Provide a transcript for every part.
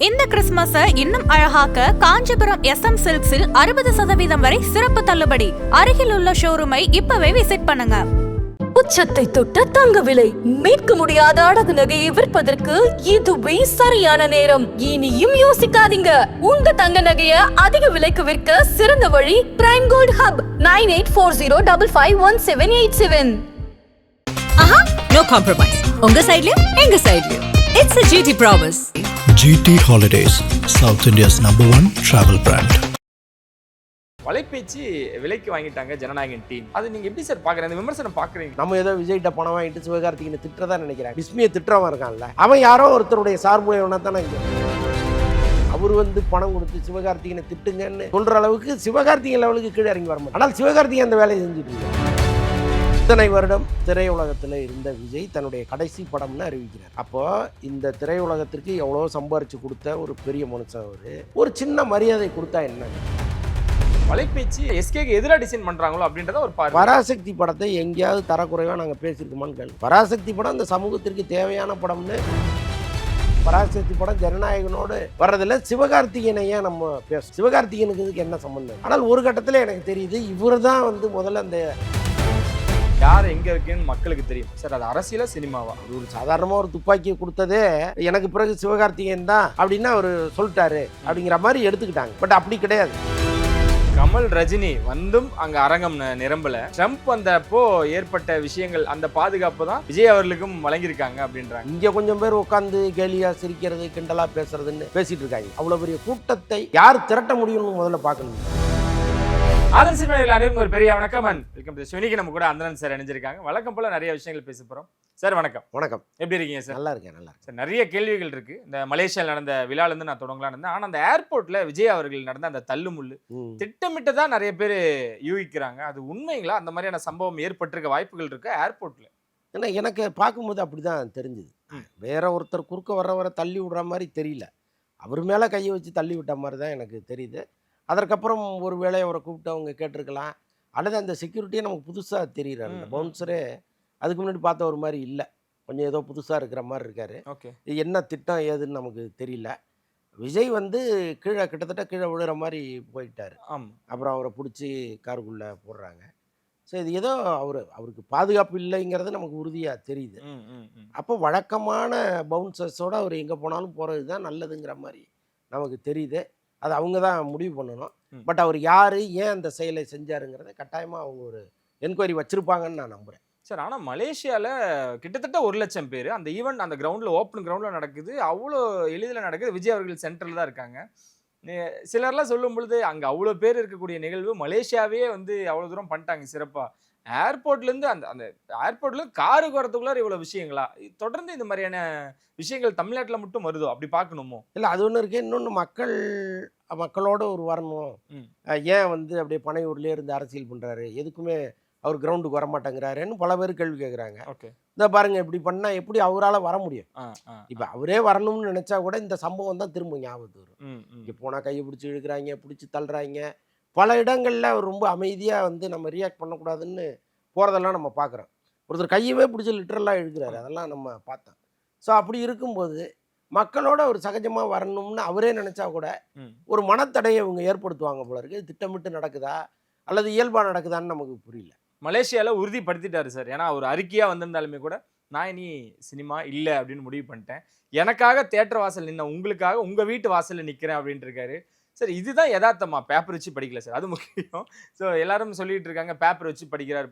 இந்த கிறிஸ்துமஸை இன்னும் அழகாக்க காஞ்சிபுரம் SM சில்க்ஸில் 60% வரை சிறப்பு தள்ளுபடி. அருகில் உள்ள ஷோரூமை இப்பவே விசிட் பண்ணுங்க. உச்சத்தை தொட்ட தங்க விலை, மீட்க முடியாத அடகு நகையை விற்பதற்கு இதுவே சரியான நேரம். இனியும் யோசிக்காதீங்க. உங்க தங்க நகைய அதிக விலைக்கு விற்க சிறந்த வழி பிரைம் கோல்ட் ஹப் 9840551787. ஆஹா, no compromise. உங்க சைடுலயும் எங்க சைடுலயும். It's a GT promise. GT Holidays, South India's #1 travel brand. வலைப்பேச்சு விலைக்கு வாங்கிட்டாங்க ஜனநாயகன் டீம். அது நீங்க எப்படி சார் பாக்குறீங்க? இந்த விமர்சனம் பாக்குறீங்க? நம்ம ஏதோ விஜய்கிட்ட பணம் வாங்கிட்டு சிவகார்த்திகேயனை திட்டுறதா நினைக்கிறேன். பிஸ்மியை திட்டுறவன் இருக்கான்ல, அவன் யாரோ ஒருத்தருடைய சார்புடையவனா தானே. அவர் பணம் கொடுத்து சிவகார்த்திகேயனை திட்டுங்கன்னு சொல்ற அளவுக்கு சிவகார்த்திகேயன் லெவலுக்கு கீழே இறங்கி வர மாட்டான். ஆனால் சிவகார்த்திகேயன் அந்த வேலையை செஞ்சுட்டு இருக்காங்க. இத்தனை வருடம் திரையுலகத்தில் இருந்த விஜய் தன்னுடைய கடைசி படம்னு அறிவிக்கிறார். அப்போ இந்த திரையுலகத்திற்கு எவ்வளோ சம்பாரிச்சு கொடுத்த ஒரு பெரிய மனுஷன் அவர், ஒரு சின்ன மரியாதை கொடுத்தா என்ன? வலைப்பேச்சு எஸ்கேக்கு எதிராக டிசைன் பண்றாங்களோ அப்படின்றத ஒரு பார்வை. பராசக்தி படத்தை எங்கேயாவது தரக்குறைவா நாங்கள் பேசியிருக்கோமான்னு கேள்வி. பராசக்தி படம் இந்த சமூகத்திற்கு தேவையான படம்னு. பராசக்தி படம் ஜனநாயகனோடு வர்றதில்ல, சிவகார்த்திகேயனை ஏன் நம்ம பேச? சிவகார்த்திகேயனுக்கு இதுக்கு என்ன சம்பந்தம்? ஆனால் ஒரு கட்டத்தில் எனக்கு தெரியுது, இவர் தான் முதல்ல அந்த யார் எங்க இருக்குன்னு மக்களுக்கு தெரியும் சார். அது அரசியலா சினிமாவா? ஒரு சாதாரணமாக ஒரு துப்பாக்கியை கொடுத்ததே எனக்கு பிறகு சிவகார்த்திகேயன் தான் அப்படின்னு அவர் சொல்லிட்டாரு அப்படிங்கிற மாதிரி எடுத்துக்கிட்டாங்க. பட் அப்படி கிடையாது. கமல் ரஜினி அங்க அரங்கம் நிரம்பல. ட்ரம்ப் வந்தப்போ ஏற்பட்ட விஷயங்கள், அந்த பாதுகாப்பு தான் விஜய் அவர்களுக்கும் வழங்கியிருக்காங்க அப்படின்றாங்க. இங்க கொஞ்சம் பேர் உட்காந்து கேலியா சிரிக்கிறது, கிண்டலா பேசுறதுன்னு பேசிட்டு இருக்காங்க. அவ்வளவு பெரிய கூட்டத்தை யார் திரட்ட முடியும்னு முதல்ல பார்க்கணும். அனைவருக்கும் ஒரு பெரிய வணக்கம். இன்னைக்கு நம்ம கூட அந்தரன் சார் இணைஞ்சிருக்காங்க. வழக்கம் போல நிறைய விஷயங்கள் பேச போறோம். சார் வணக்கம். வணக்கம். எப்படி இருக்கீங்க சார்? நல்லா இருக்கேன், நல்லா சார். நிறைய கேள்விகள் இருக்கு. இந்த மலேசியாவில் நடந்த விழால இருந்து நான் தொடங்கலான்னு இருந்தேன். ஆனா அந்த ஏர்போர்ட்ல விஜய் அவர்கள் நடந்த அந்த தள்ளுமுள்ளு திட்டமிட்டு தான் நிறைய பேர் யூகிக்கிறாங்க. அது உண்மைங்களா? அந்த மாதிரியான சம்பவம் ஏற்பட்டிருக்க வாய்ப்புகள் இருக்கு ஏர்போர்ட்ல? ஏன்னா எனக்கு பார்க்கும்போது அப்படிதான் தெரிஞ்சுது. வேற ஒருத்தர் குறுக்க வர தள்ளி விடுற மாதிரி தெரியல. அவர் மேல கையை வச்சு தள்ளி விட்ட மாதிரி தான் எனக்கு தெரியுது. அதற்கப்புறம் ஒரு வேளை அவரை கூப்பிட்டு அவங்க கேட்டிருக்கலாம். அல்லது அந்த செக்யூரிட்டியே நமக்கு புதுசாக தெரியுறாரு. அந்த பவுன்சரே அதுக்கு முன்னாடி பார்த்த ஒரு மாதிரி இல்லை, கொஞ்சம் ஏதோ புதுசாக இருக்கிற மாதிரி இருக்காரு. இது என்ன திட்டம் ஏதுன்னு நமக்கு தெரியல. விஜய் கிட்டத்தட்ட கீழே விழுற மாதிரி போயிட்டார். அப்புறம் அவரை பிடிச்சி காருக்குள்ளே போடுறாங்க. ஸோ இது ஏதோ அவருக்கு பாதுகாப்பு இல்லைங்கிறது நமக்கு உறுதியாக தெரியுது. அப்போ வழக்கமான பவுன்சர்ஸோடு அவர் எங்கே போனாலும் போகிறது தான் நல்லதுங்கிற மாதிரி நமக்கு தெரியுது. அது அவங்க தான் முடிவு பண்ணணும். பட் அவர் யார், ஏன் அந்த செயலை செஞ்சாருங்கிறத கட்டாயமாக அவங்க ஒரு என்கொயரி வச்சுருப்பாங்கன்னு நான் நம்புகிறேன் சார். ஆனால் மலேசியாவில் கிட்டத்தட்ட 1,00,000 பேர் அந்த ஈவெண்ட் அந்த கிரவுண்டில், ஓப்பன் கிரவுண்டில் நடக்குது. அவ்வளோ எளிதில் நடக்குது. விஜய் அவர்கள் சென்டரில் தான் இருக்காங்க. சிலர்லாம் சொல்லும் பொழுது அங்கே அவ்வளோ பேர் இருக்கக்கூடிய நிகழ்வு மலேசியாவே அவ்வளோ தூரம் பண்ணிட்டாங்க சிறப்பாக. ஏர்போர்ட்லேருந்து அந்த ஏர்போர்ட்லேருந்து காருக்கு வரதுக்குள்ளார இவ்வளோ விஷயங்களா? தொடர்ந்து இந்த மாதிரியான விஷயங்கள் தமிழ்நாட்டில் மட்டும் வருதோ? அப்படி பார்க்கணுமோ? இல்லை, அது ஒன்று இருக்குது. இன்னொன்று மக்களோட ஒரு வரணும். ஏன் அப்படியே பனையூர்லேயே இருந்து அரசியல் பண்ணுறாரு, எதுக்குமே அவர் கிரவுண்டுக்கு வரமாட்டேங்கிறாருன்னு பல பேர் கேள்வி கேட்குறாங்க. இந்த பாருங்க, இப்படி பண்ணால் எப்படி அவரால் வர முடியும்? இப்போ அவரே வரணும்னு நினச்சா கூட இந்த சம்பவம் தான் திரும்ப ஞாபகத்து வரும். இங்கே போனால் கையை பிடிச்சி இழுக்கிறாங்க, பிடிச்சி தள்ளுறாங்க. பல இடங்களில் அவர் ரொம்ப அமைதியாக நம்ம ரியாக்ட் பண்ணக்கூடாதுன்னு போகிறதெல்லாம் நம்ம பார்க்குறோம். ஒருத்தர் கையவே பிடிச்சி லிட்டரலாக இழுக்கிறாரு, அதெல்லாம் நம்ம பார்த்தோம். ஸோ அப்படி இருக்கும்போது மக்களோட ஒரு சகஜமாக வரணும்னு அவரே நினச்சா கூட ஒரு மனத்தடையை இவங்க ஏற்படுத்துவாங்க போல இருக்கு. திட்டமிட்டு நடக்குதா அல்லது இயல்பாக நடக்குதான்னு நமக்கு புரியல. மலேசியாவில் உறுதிப்படுத்திட்டாரு சார். ஏன்னா அவர் அறிக்கையாக வந்திருந்தாலுமே கூட, நான் இனி சினிமா இல்லை அப்படின்னு முடிவு பண்ணிட்டேன், எனக்காக தியேட்டர் வாசல் நின்ன உங்களுக்காக உங்கள் வீட்டு வாசலில் நிற்கிறேன் அப்படின்ட்டு இருக்காரு சார். இதுதான் யதார்த்தமா? பேப்பர் வச்சு படிக்கல சார், அது முக்கியம். ஸோ எல்லாரும் சொல்லிட்டு இருக்காங்க பேப்பர் வச்சு படிக்கிறார்,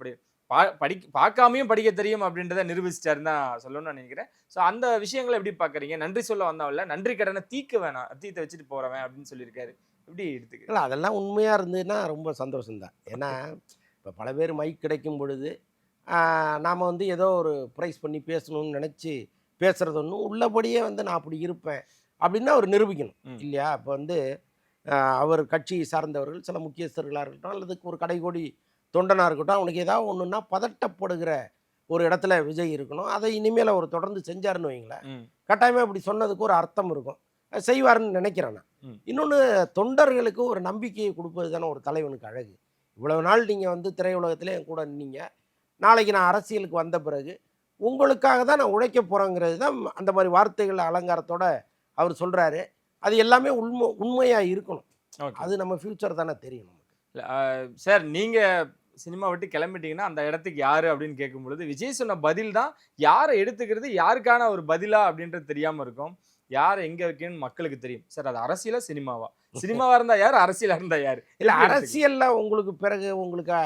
பார்க்காமையும் படிக்க தெரியும் அப்படின்றத நிரூபிச்சிட்டாருன்னு தான் சொல்லணும்னு நினைக்கிறேன். ஸோ அந்த விஷயங்களை எப்படி பார்க்குறீங்க? நன்றி சொல்ல வந்தாவில்ல, நன்றி கடனை தீர்த்த வச்சுட்டு போகிறவன் அப்படின்னு சொல்லியிருக்காரு. எப்படி எடுத்துக்க? அதெல்லாம் உண்மையாக இருந்ததுன்னா ரொம்ப சந்தோஷம்தான். ஏன்னா இப்போ பல பேர் மைக் கிடைக்கும் பொழுது நாம் ஏதோ ஒரு ப்ரைஸ் பண்ணி பேசணும்னு நினச்சி பேசுகிறது ஒன்றும், உள்ளபடியே நான் அப்படி இருப்பேன் அப்படின்னா அவர் நிரூபிக்கணும் இல்லையா? இப்போ அவர் கட்சியை சார்ந்தவர்கள், சில முக்கியஸ்தர்களாக இருக்கட்டும் அல்லது ஒரு கடைகோடி தொண்டனாக இருக்கட்டும், அவனுக்கு ஏதாவது ஒன்றுன்னா பதட்டப்படுகிற ஒரு இடத்துல விஜய் இருக்கணும். அதை இனிமேல் அவர் தொடர்ந்து செஞ்சாருன்னு வைங்களேன், கட்டாயமாக இப்படி சொன்னதுக்கு ஒரு அர்த்தம் இருக்கும், செய்வாருன்னு நினைக்கிறேன் நான். இன்னொன்று, தொண்டர்களுக்கு ஒரு நம்பிக்கையை கொடுப்பது தானே ஒரு தலைவனுக்கு அழகு. இவ்வளவு நாள் நீங்கள் திரையுலகத்திலே என் கூட நின்னீங்க, நாளைக்கு நான் அரசியலுக்கு வந்த பிறகு உங்களுக்காக தான் நான் உழைக்க போகிறேங்கிறது தான் அந்த மாதிரி வார்த்தைகள் அலங்காரத்தோடு அவர் சொல்கிறாரு. அது எல்லாமே உண்மையாக இருக்கணும். ஓகே அது நம்ம ஃப்யூச்சர் தானே தெரியும் நமக்கு. சார் நீங்க சினிமா விட்டு கிளம்பிட்டீங்கன்னா அந்த இடத்துக்கு யாரு அப்படின்னு கேட்கும் பொழுது விஜய் சொன்ன பதில் தான் யாரை எடுத்துக்கிறது யாருக்கான ஒரு பதிலா அப்படின்றது தெரியாம இருக்கும். யாரை எங்க வைக்கணும்னு மக்களுக்கு தெரியும். சார் அது அரசியலா சினிமாவா? சினிமாவா இருந்தா யார், அரசியலா இருந்தா யாரு? இல்லை, அரசியல்ல உங்களுக்கு பிறகு உங்களுக்கு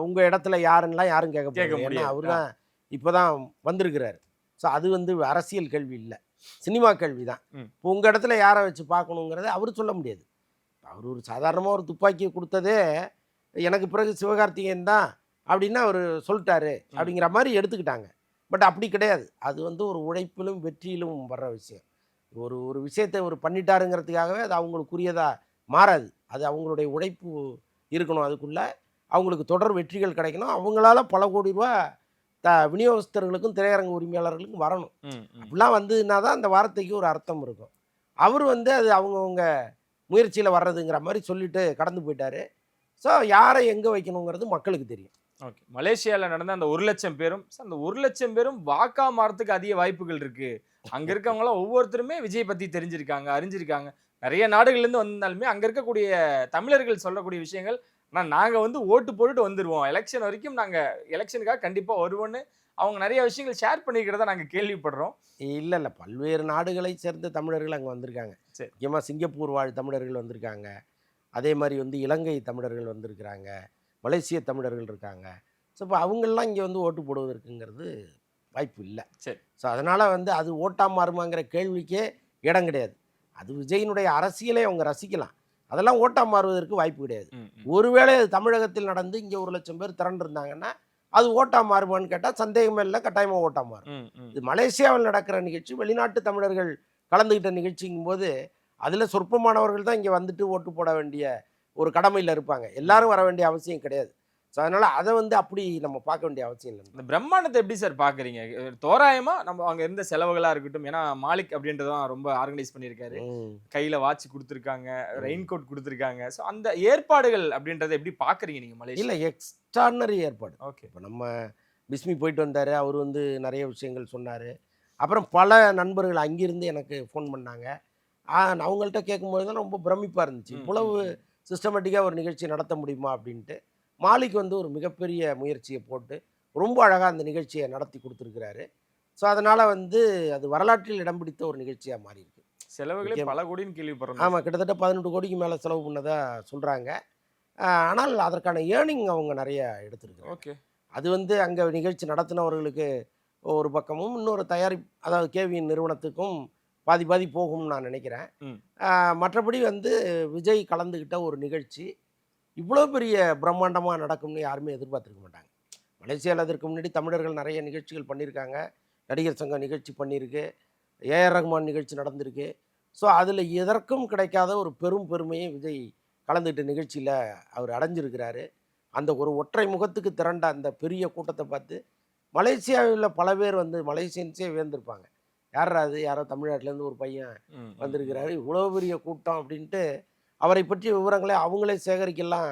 உங்க இடத்துல யாருன்னெலாம் யாரும் கேட்க முடியாது. ஏன்னா அவர் தான் இப்போ தான் வந்திருக்கிறாரு. ஸோ அது வந்து அரசியல் கேள்வி இல்லை, சினிமா கேள்வி தான். இப்போ உங்கள் இடத்துல யாரை வச்சு பார்க்கணுங்கிறத அவர் சொல்ல முடியாது. அவர் ஒரு சாதாரணமாக ஒரு துப்பாக்கியை கொடுத்ததே எனக்கு பிறகு சிவகார்த்திகேயன் தான் அப்படின்னா அவர் சொல்லிட்டாரு அப்படிங்கிற மாதிரி எடுத்துக்கிட்டாங்க. பட் அப்படி கிடையாது. அது வந்து ஒரு உழைப்பிலும் வெற்றியிலும் வர்ற விஷயம். ஒரு விஷயத்தை ஒரு பண்ணிட்டாருங்கிறதுக்காகவே அது அவங்களுக்குரியதாக மாறாது. அது அவங்களுடைய உழைப்பு இருக்கணும், அதுக்குள்ளே அவங்களுக்கு தொடர் வெற்றிகள் கிடைக்கணும். அவங்களால பல கோடி ரூபா விநியோகஸ்தர்களுக்கும் திரையரங்கு உரிமையாளர்களுக்கும் வரணும். அப்படிலாம் வந்ததுன்னா தான் அந்த வார்த்தைக்கு ஒரு அர்த்தம் இருக்கும். அவர் வந்து அது அவங்கவுங்க முயற்சியில் வர்றதுங்கிற மாதிரி சொல்லிட்டு கடந்து போயிட்டாரு. ஸோ யாரை எங்கே வைக்கணுங்கிறது மக்களுக்கு தெரியும். ஓகே, மலேசியாவில் நடந்த அந்த 1,00,000 பேரும் அந்த 1,00,000 பேரும் வாக்கா மாறத்துக்கு அதிக வாய்ப்புகள் இருக்கு. அங்க இருக்கவங்களாம் ஒவ்வொருத்தருமே விஜய் பத்தி தெரிஞ்சிருக்காங்க, அறிஞ்சிருக்காங்க. நிறைய நாடுகள்லேருந்து வந்தாலுமே அங்க இருக்கக்கூடிய தமிழர்கள் சொல்லக்கூடிய விஷயங்கள், ஆனால் நாங்கள் வந்து ஓட்டு போட்டுட்டு வந்துடுவோம், எலெக்ஷன் வரைக்கும் நாங்கள் எலெக்ஷனுக்காக கண்டிப்பாக வருவோன்னு அவங்க நிறைய விஷயங்கள் ஷேர் பண்ணிக்கிறத நாங்கள் கேள்விப்படுறோம். இல்லை இல்லை, பல்வேறு நாடுகளை சேர்ந்த தமிழர்கள் அங்கே வந்திருக்காங்க. சரி, முக்கியமாக சிங்கப்பூர் வாழ் தமிழர்கள் வந்திருக்காங்க. அதே மாதிரி வந்து இலங்கை தமிழர்கள் வந்திருக்கிறாங்க, மலேசிய தமிழர்கள் இருக்காங்க. ஸோ இப்போ அவங்களெலாம் இங்கே வந்து ஓட்டு போடுவதற்குங்கிறது வாய்ப்பு இல்லை. சரி. ஸோ அதனால் வந்து அது ஓட்டா மாறுமாங்கிற கேள்விக்கே இடம் கிடையாது. அது விஜயினுடைய அரசியலை அவங்க ரசிக்கலாம், அதெல்லாம் ஓட்டா மாறுவதற்கு வாய்ப்பு கிடையாது. ஒருவேளை அது தமிழகத்தில் நடந்து இங்கே 1,00,000 பேர் திரண்டிருந்தாங்கன்னா அது ஓட்டா மாறுமான்னு கேட்டால் சந்தேகமே இல்லை, கட்டாயமாக ஓட்டா மாறும். இது மலேசியாவில் நடக்கிற நிகழ்ச்சி, வெளிநாட்டு தமிழர்கள் கலந்துக்கிட்ட நிகழ்ச்சிங்கும் போது அதில் சொற்பமானவர்கள் தான் இங்கே வந்துட்டு ஓட்டு போட வேண்டிய ஒரு கடமையில் இருப்பாங்க. எல்லாரும் வர வேண்டிய அவசியம் கிடையாது. ஸோ அதனால் அதை வந்து அப்படி நம்ம பார்க்க வேண்டிய அவசியம் இல்லை. இந்த பிரம்மாண்டத்தை எப்படி சார் பார்க்குறீங்க? தோராயமாக நம்ம அங்கே இருந்த செலவுகளாக இருக்கட்டும், ஏன்னா மாலிக் அப்படின்றதான் ரொம்ப ஆர்கனைஸ் பண்ணியிருக்காரு, கையில் வாட்ச் கொடுத்துருக்காங்க, ரெயின் கோட் கொடுத்துருக்காங்க. ஸோ அந்த ஏற்பாடுகள் அப்படின்றத எப்படி பார்க்குறீங்க நீங்கள் மலேசியா? இல்லை, எக்ஸ்ட்ரானரி ஏற்பாடு. ஓகே, இப்போ நம்ம பிஸ்மி போயிட்டு வந்தார், அவர் வந்து நிறைய விஷயங்கள் சொன்னார். அப்புறம் பல நண்பர்கள் அங்கிருந்து எனக்கு ஃபோன் பண்ணாங்க. அவங்கள்ட்ட கேட்கும்போது தான் ரொம்ப பிரமிப்பாக இருந்துச்சு, இவ்வளவு சிஸ்டமேட்டிக்காக ஒரு நிகழ்ச்சி நடத்த முடியுமா அப்படின்ட்டு. மாலிக் வந்து ஒரு மிகப்பெரிய முயற்சியை போட்டு ரொம்ப அழகாக அந்த நிகழ்ச்சியை நடத்தி கொடுத்துருக்கிறாரு. ஸோ அதனால் வந்து அது வரலாற்றில் இடம் பிடித்த ஒரு நிகழ்ச்சியாக மாறி இருக்கு. செலவுகளே பல கோடின்னு கேள்விப்படுறோம். ஆமாம், கிட்டத்தட்ட 18 கோடிக்கு மேலே செலவு பண்ணதாக சொல்கிறாங்க. ஆனால் அதற்கான ஏர்னிங் அவங்க நிறைய எடுத்துருக்காங்க. ஓகே, அது வந்து அங்கே நிகழ்ச்சி நடத்தினவர்களுக்கு ஒரு பக்கமும், இன்னொரு அதாவது கேவிஎன் நிறுவனத்துக்கும் பாதி பாதி போகும்னு நான் நினைக்கிறேன். மற்றபடி வந்து விஜய் கலந்துக்கிட்ட ஒரு நிகழ்ச்சி இவ்வளோ பெரிய பிரம்மாண்டமாக நடக்கும்னு யாருமே எதிர்பார்த்துருக்க மாட்டாங்க. மலேசியாவில் அதற்கு முன்னாடி தமிழர்கள் நிறைய நிகழ்ச்சிகள் பண்ணியிருக்காங்க. நடிகர் சங்கம் நிகழ்ச்சி பண்ணியிருக்கு, ஏஆர் ரஹ்மான் நிகழ்ச்சி நடந்திருக்கு. ஸோ அதில் எதற்கும் கிடைக்காத ஒரு பெரும் பெருமையை விஜய் கலந்துக்கிட்ட நிகழ்ச்சியில் அவர் அடைஞ்சிருக்கிறாரு. அந்த ஒரு ஒற்றை முகத்துக்கு திரண்ட அந்த பெரிய கூட்டத்தை பார்த்து மலேசியாவில் பல பேர் வந்து மலேசியன்ஸே வியந்திருப்பாங்க. யாரா அது, யாரோ தமிழ்நாட்டிலேருந்து ஒரு பையன் வந்திருக்கிறாரு, இவ்வளோ பெரிய கூட்டம் அப்படின்ட்டு அவரை பற்றிய விவரங்களை அவங்களே சேகரிக்கலாம்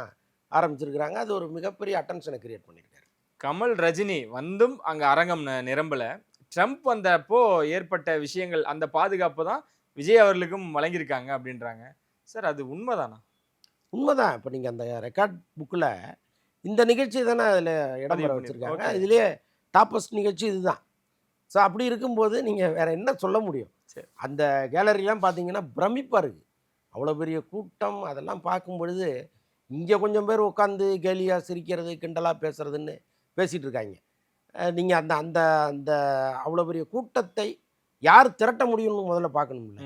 ஆரம்பிச்சிருக்கிறாங்க. அது ஒரு மிகப்பெரிய அட்டென்ஷனை கிரியேட் பண்ணியிருக்காரு. கமல் ரஜினி வந்தும் அங்கே அரங்கம் நிரம்பல. ட்ரம்ப் வந்தப்போ ஏற்பட்ட விஷயங்கள், அந்த பாதுகாப்பு தான் விஜய் அவர்களுக்கும் வழங்கியிருக்காங்க அப்படின்றாங்க. சார் அது உண்மைதானா? உண்மைதான். இப்போ நீங்கள் அந்த ரெக்கார்ட் புக்கில் இந்த நிகழ்ச்சி தானே அதில் இடம் பெற வச்சுருக்காங்க. இதுலேயே டாப்பஸ்ட் நிகழ்ச்சி இதுதான். ஸோ அப்படி இருக்கும்போது நீங்கள் வேறு என்ன சொல்ல முடியும்? அந்த கேலரிலாம் பார்த்தீங்கன்னா பிரமிப்பாக இருக்குது. அவ்வளோ பெரிய கூட்டம், அதெல்லாம் பார்க்கும் பொழுது இங்கே கொஞ்சம் பேர் உட்காந்து கேலியாக சிரிக்கிறது, கிண்டலாக பேசுகிறதுன்னு பேசிகிட்டு இருக்காங்க. நீங்கள் அந்த அந்த அந்த அவ்வளோ பெரிய கூட்டத்தை யார் திரட்ட முடியும்னு முதல்ல பார்க்கணும்ல.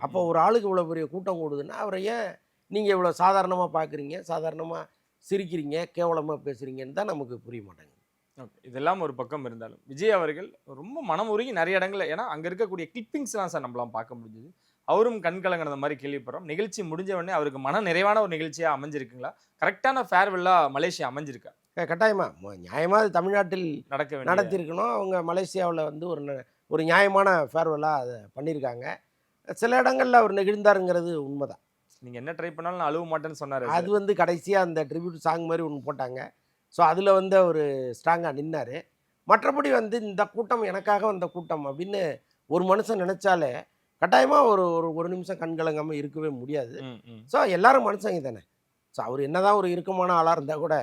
அப்போ ஒரு ஆளுக்கு இவ்வளோ பெரிய கூட்டம் கூடுதுன்னா அவரை ஏன் நீங்கள் இவ்வளோ சாதாரணமாக பார்க்குறீங்க, சாதாரணமாக சிரிக்கிறீங்க, கேவலமாக பேசுகிறீங்கன்னு தான் நமக்கு புரிய மாட்டேங்குது. ஓகே, இதெல்லாம் ஒரு பக்கம் இருந்தாலும் விஜய் அவர்கள் ரொம்ப மனம் உருகி நிறைய இடங்களில், ஏன்னா அங்கே இருக்கக்கூடிய கிளிப்பிங்ஸ்லாம் சார் நம்மளாம் பார்க்க முடிஞ்சுது, அவரும் கண்கலங்கிற மாதிரி கேள்விப்படுறோம். நிகழ்ச்சி முடிஞ்ச உடனே அவருக்கு மன நிறைவான ஒரு நிகழ்ச்சியாக அமைஞ்சிருக்குங்களா? கரெக்டான ஃபேர்வெல்லாக மலேசியா அமைஞ்சிருக்கா? கட்டாயமாக நியாயமாக தமிழ்நாட்டில் நடத்தியிருக்கணும். அவங்க மலேசியாவில் வந்து ஒரு நியாயமான ஃபேர்வெல்லாக அதை பண்ணியிருக்காங்க. சில இடங்களில் அவர் நெகிழ்ந்தாருங்கிறது உண்மைதான். நீங்கள் என்ன ட்ரை பண்ணாலும் நான் அழுவ மாட்டேன்னு சொன்னார். அது வந்து கடைசியாக அந்த ட்ரிபியூட் சாங் மாதிரி ஒன்று போட்டாங்க. ஸோ அதில் வந்து அவர் ஸ்ட்ராங்காக நின்னார். மற்றபடி வந்து இந்த கூட்டம் எனக்காக வந்த கூட்டம் அப்படின்னு ஒரு மனுஷன் நினச்சாலே கட்டாயமாக ஒரு நிமிஷம் கண் கலங்காமல் இருக்கவே முடியாது. ஸோ எல்லாரும் மனுஷங்க தானே. ஸோ அவர் என்னதான் ஒரு இறுக்கமான ஆளாக இருந்தால் கூட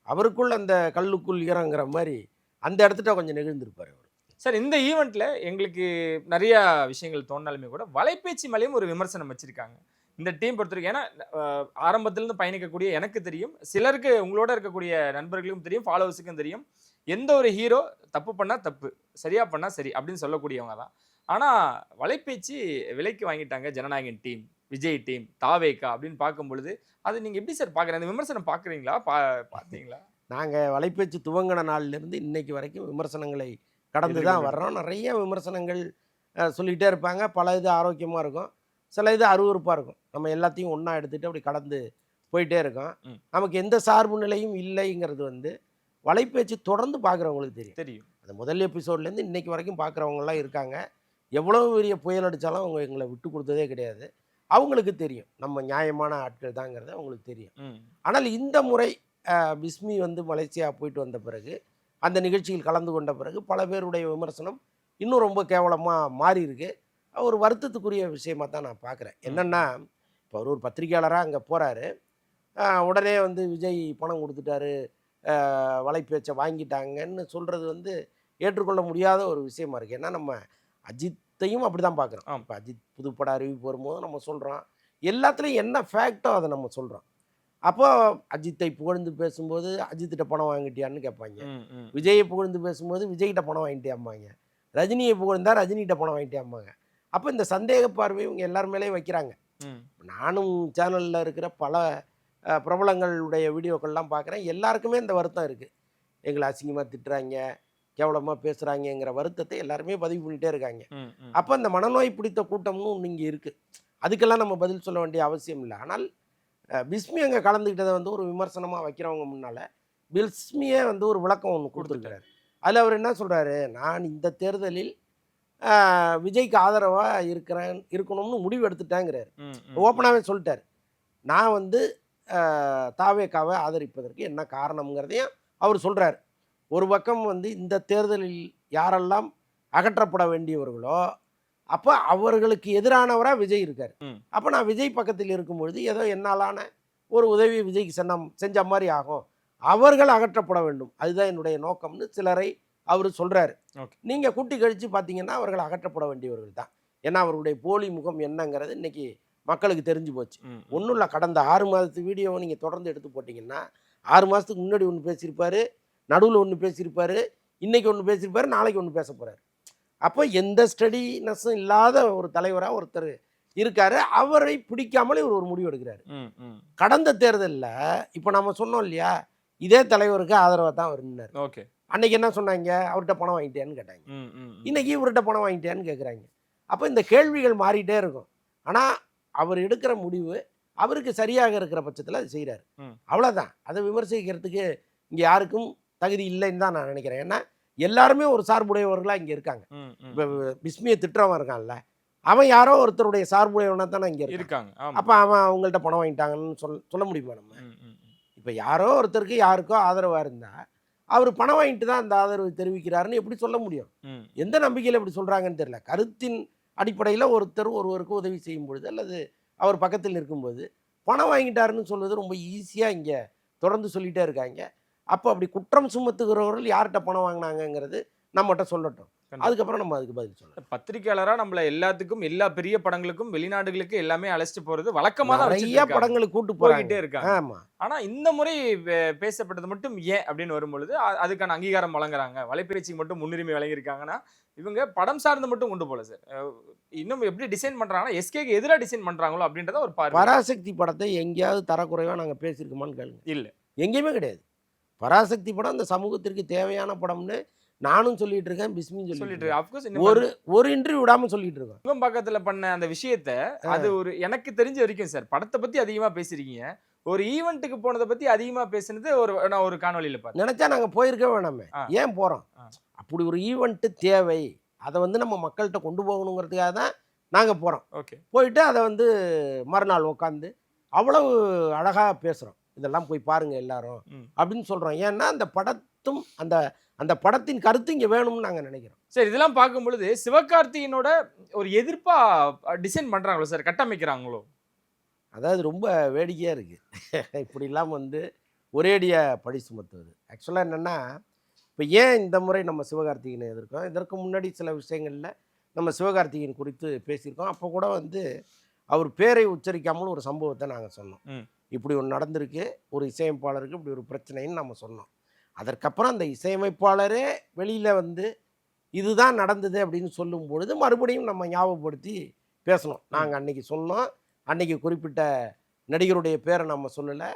அவருக்குள்ள அந்த கல்லுக்குள் ஈரங்கிற மாதிரி அந்த இடத்துல கொஞ்சம் நெகிழ்ந்திருப்பார் அவர். சார் இந்த ஈவெண்ட்ல எங்களுக்கு நிறைய விஷயங்கள் தோணாலுமே கூட வலைபேச்சு மேலேயும் ஒரு விமர்சனம் வச்சிருக்காங்க இந்த டீம் பொறுத்தவரைக்கும். ஏன்னா ஆரம்பத்திலிருந்து பயணிக்கக்கூடிய எனக்கு தெரியும், சிலருக்கு உங்களோட இருக்கக்கூடிய நண்பர்களுக்கும் தெரியும், ஃபாலோவர்ஸுக்கும் தெரியும், எந்த ஒரு ஹீரோ தப்பு பண்ணா தப்பு, சரியா பண்ணா சரி அப்படின்னு சொல்லக்கூடியவங்க தான். ஆனா வலைபேச்சு விலைக்கு வாங்கிட்டாங்க ஜனநாயகன் டீம், விஜய் டீம், தாவேகா அப்படின்னு பார்க்கும் பொழுது அது நீங்க எப்படி சார் பாக்குறீங்க? அந்த விமர்சனம் பாக்குறீங்களா, பார்த்தீங்களா? நாங்கள் வலைபேச்சு துவங்கின நாள்லேருந்து இன்னைக்கு வரைக்கும் விமர்சனங்களை கடந்து தான் வர்றோம். நிறைய விமர்சனங்கள் சொல்லிகிட்டே இருப்பாங்க. பல இது ஆரோக்கியமாக இருக்கும், சில இது அருவருப்பாக இருக்கும். நம்ம எல்லாத்தையும் ஒன்றா எடுத்துகிட்டு அப்படி கடந்து போயிட்டே இருக்கோம். நமக்கு எந்த சார்பு நிலையும் இல்லைங்கிறது வந்து வலைபேச்சு தொடர்ந்து பார்க்குறவங்களுக்கு தெரியும். அந்த முதல் எபிசோட்லேருந்து இன்னைக்கு வரைக்கும் பார்க்குறவங்களாம் இருக்காங்க. எவ்வளோ பெரிய புயல் அடித்தாலும் அவங்க எங்களை விட்டு கொடுத்ததே கிடையாது. அவங்களுக்கு தெரியும் நம்ம நியாயமான ஆட்கள் தாங்கிறது அவங்களுக்கு தெரியும். ஆனால் இந்த முறை பிஸ்மி வந்து மலேசியா போயிட்டு வந்த பிறகு, அந்த நிகழ்ச்சியில் கலந்து கொண்ட பிறகு பல பேருடைய விமர்சனம் இன்னும் ரொம்ப கேவலமாக மாறி இருக்கு. ஒரு வருத்தத்துக்குரிய விஷயமாக தான் நான் பார்க்குறேன். என்னென்னா, இப்போ அவர் ஒரு பத்திரிகையாளராக அங்கே போகிறாரு, உடனே வந்து விஜய் பணம் கொடுத்துட்டாரு, வலைபேச்சை வாங்கிட்டாங்கன்னு சொல்கிறது வந்து ஏற்றுக்கொள்ள முடியாத ஒரு விஷயமா இருக்குது. ஏன்னா நம்ம அஜித்தையும் அப்படி தான் பார்க்குறோம். இப்போ அஜித் புதுப்பட அறிவிப்பு வரும்போது நம்ம சொல்கிறோம், எல்லாத்துலேயும் என்ன ஃபேக்டோ அதை நம்ம சொல்கிறோம். அப்போ அஜித்தை புகழ்ந்து பேசும்போது அஜித்திட்ட பணம் வாங்கிட்டியான்னு கேட்பாங்க, விஜயை புகழ்ந்து பேசும்போது விஜய்கிட்ட பணம் வாங்கிட்டியாம்பாங்க, ரஜினியை புகழ்ந்தா ரஜினிகிட்ட பணம் வாங்கிட்டியாம்பாங்க. அப்போ இந்த சந்தேக பார்வை இவங்க எல்லார் மேலேயும் வைக்கிறாங்க. நானும் சேனலில் இருக்கிற பல பிரபலங்களுடைய வீடியோக்கள்லாம் பார்க்குறேன். எல்லாருக்குமே இந்த வருத்தம் இருக்குது. எங்களை அசிங்கமாக திட்டுறாங்க, கேவலமாக பேசுகிறாங்கங்கிற வருத்தத்தை எல்லாருமே பதிவு பண்ணிகிட்டே இருக்காங்க. அப்போ அந்த மனநோய் பிடித்த கூட்டம்னு ஒன்று இங்கே இருக்குது. அதுக்கெல்லாம் நம்ம பதில் சொல்ல வேண்டிய அவசியம் இல்லை. ஆனால் பிஸ்மி அங்கே கலந்துக்கிட்டதை வந்து ஒரு விமர்சனமாக வைக்கிறவங்க முன்னால் பிஸ்மியே வந்து ஒரு விளக்கம் ஒன்று கொடுத்துருக்கிறாரு. அதில் அவர் என்ன சொல்கிறாரு, நான் இந்த தேர்தலில் விஜய்க்கு ஆதரவாக இருக்கணும்னு முடிவு எடுத்துட்டேங்கிறாரு. ஓப்பனாகவே சொல்லிட்டார். நான் வந்து தாவேகாவை ஆதரிப்பதற்கு என்ன காரணம்ங்கிறதையும் அவர் சொல்கிறார். ஒரு பக்கம் வந்து இந்த தேர்தலில் யாரெல்லாம் அகற்றப்பட வேண்டியவர்களோ அப்போ அவர்களுக்கு எதிரானவராக விஜய் இருக்கார். அப்போ நான் விஜய் பக்கத்தில் இருக்கும்பொழுது ஏதோ என்னாலான ஒரு உதவி விஜய்க்கு செஞ்ச மாதிரி ஆகும், அவர்கள் அகற்றப்பட வேண்டும், அதுதான் என்னுடைய நோக்கம்னு சிலரை அவர் சொல்கிறாரு. நீங்கள் கூட்டி கழித்து பார்த்தீங்கன்னா அவர்கள் அகற்றப்பட வேண்டியவர்கள் தான். ஏன்னா அவருடைய போலி முகம் என்னங்கிறது இன்றைக்கி மக்களுக்கு தெரிஞ்சு போச்சு. ஒன்றும் இல்லை, கடந்த 6 மாதத்து வீடியோவை நீங்கள் தொடர்ந்து எடுத்து போட்டிங்கன்னா 6 மாதத்துக்கு முன்னாடி ஒன்று பேசியிருப்பார், நடுவில் ஒன்று பேசியிருப்பார், இன்றைக்கி ஒன்று பேசியிருப்பார், நாளைக்கு ஒன்று பேச போகிறார். அப்போ எந்த ஸ்டடினஸும் இல்லாத ஒரு தலைவராக ஒருத்தர் இருக்கார். அவரை பிடிக்காமலே இவர் ஒரு முடிவு எடுக்கிறாரு. கடந்த தேர்தலில் இப்போ நம்ம சொன்னோம் இல்லையா, இதே தலைவருக்கு ஆதரவாக தான் அவர் நின்னார். ஓகே, அன்னைக்கு என்ன சொன்னாங்க, அவர்கிட்ட பணம் வாங்கிட்டேன்னு கேட்டாங்க, இன்னைக்கு இவர்கிட்ட பணம் வாங்கிட்டேன்னு கேட்குறாங்க. அப்போ இந்த கேள்விகள் மாறிட்டே இருக்கும். ஆனால் அவர் எடுக்கிற முடிவு அவருக்கு சரியாக இருக்கிற பட்சத்தில் அது செய்கிறார். அவ்வளோதான். அதை விமர்சிக்கிறதுக்கு இங்கே யாருக்கும் தகுதி இல்லைன்னு தான் நான் நினைக்கிறேன். ஏன்னா எல்லாருமே ஒரு சார்புடையவர்களாக இங்கே இருக்காங்க. இப்போ பிஸ்மியை திட்டுறவன் இருக்கான்ல, அவன் யாரோ ஒருத்தருடைய சார்புடையவனாக தானே இங்கே இருக்காங்க. அப்போ அவன் அவங்கள்ட்ட பணம் வாங்கிட்டாங்கன்னு சொல்ல முடியுமா நம்ம? இப்போ யாரோ ஒருத்தருக்கு யாருக்கோ ஆதரவாக இருந்தால் அவர் பணம் வாங்கிட்டு தான் அந்த ஆதரவு தெரிவிக்கிறாருன்னு எப்படி சொல்ல முடியும்? எந்த நம்பிக்கையில் எப்படி சொல்கிறாங்கன்னு தெரியல. கருத்தின் அடிப்படையில் ஒருத்தர் ஒருவருக்கு உதவி செய்யும் பொழுது அல்லது அவர் பக்கத்தில் இருக்கும்போது பணம் வாங்கிட்டாருன்னு சொல்வது ரொம்ப ஈஸியாக இங்கே தொடர்ந்து சொல்லிகிட்டே இருக்காங்க. அப்போ அப்படி குற்றம் சுமத்துகிறவர்கள் யார்கிட்ட பணம் வாங்கினாங்கங்கிறது நம்மகிட்ட சொல்லட்டும், அதுக்கப்புறம் நம்ம அதுக்கு பதில் சொல்லலாம். பத்திரிகையாளராக நம்மள எல்லாத்துக்கும் எல்லா பெரிய படங்களுக்கும் வெளிநாடுகளுக்கு எல்லாமே அழைச்சிட்டு போறது வழக்கமா தான் நிறைய படங்களுக்கு கூட்டு போயிட்டே இருக்காங்க. ஆமா. ஆனா இந்த முறை பேசப்பட்டது மட்டும் ஏன் அப்படின்னு வரும்பொழுது அதுக்கான அங்கீகாரம் வழங்குறாங்க, வலைபேச்சுக்கு மட்டும் முன்னுரிமை வழங்கியிருக்காங்கன்னா இவங்க படம் சார்ந்து மட்டும் கொண்டு போல சார். இன்னும் எப்படி டிசைன் பண்றாங்கன்னா எஸ்கேக்கு எதிராக டிசைன் பண்றாங்களோ அப்படின்றத ஒரு பார்வை. பராசக்தி படத்தை எங்கேயாவது தரக்குறைவா நாங்க பேசியிருக்கோமான்னு கேளுங்க. இல்லை, எங்கேயுமே கிடையாது. பராசக்தி படம் அந்த சமூகத்திற்கு தேவையான படம்னு நானும் சொல்லிட்டு இருக்கேன், பிஸ்மியும் சொல்லிட்டு இருக்கேன். ஒரு இன்டர்வியூ விடாம சொல்லிட்டு இருக்கோம். இவன் பக்கத்துல பண்ண அந்த விஷயத்த அது ஒரு எனக்கு தெரிஞ்ச வரைக்கும் சார் படத்தை பத்தி அதிகமா பேசிருக்கீங்க, ஒரு ஈவெண்ட்டுக்கு போனதை பத்தி அதிகமா பேசுனது நான் ஒரு காணொலியில பார்த்தேன். நினைச்சா நாங்க போயிருக்க வேணாமே, ஏன் போறோம்? அப்படி ஒரு ஈவெண்ட்டு தேவை, அதை வந்து நம்ம மக்கள்கிட்ட கொண்டு போகணுங்கிறதுக்காக தான் நாங்க போறோம். போயிட்டு அதை வந்து மறுநாள் உட்காந்து அவ்வளவு அழகா பேசுறோம், இதெல்லாம் போய் பாருங்க எல்லாரும் அப்படின்னு சொல்றோம். ஏன்னா அந்த கருத்தும் அந்த அந்த படத்தின் கருத்து இங்கே வேணும்னு நாங்கள் நினைக்கிறோம். சார் இதெல்லாம் பார்க்கும் பொழுது சிவகார்த்திகேயனோட ஒரு எதிர்ப்பா டிசைன் பண்றாங்களோ சார், கட்டமைக்கிறாங்களோ? அதாவது ரொம்ப வேடிக்கையாக இருக்குது இப்படிலாம் வந்து ஒரேடியாக பழி சுமத்துவது. ஆக்சுவலாக என்னென்னா, இப்போ ஏன் இந்த முறை நம்ம சிவகார்த்திகேயனை எதிர்க்கோம், இதற்கு முன்னாடி சில விஷயங்களில் நம்ம சிவகார்த்திகேயன் குறித்து பேசியிருக்கோம். அப்போ கூட வந்து அவர் பேரை உச்சரிக்காமல் ஒரு சம்பவத்தை நாங்கள் சொன்னோம். இப்படி ஒன்று நடந்திருக்கு, ஒரு இசையமைப்பாளருக்கு இப்படி ஒரு பிரச்சனைன்னு நம்ம சொன்னோம். அதற்கப்புறம் அந்த இசையமைப்பாளரே வெளியில் வந்து இதுதான் நடந்தது அப்படின்னு சொல்லும் பொழுது மறுபடியும் நம்ம ஞாபகப்படுத்தி பேசணும். நாங்கள் அன்னைக்கு சொன்னோம், அன்னைக்கு குறிப்பிட்ட நடிகருடைய பேரை நம்ம சொல்லலை,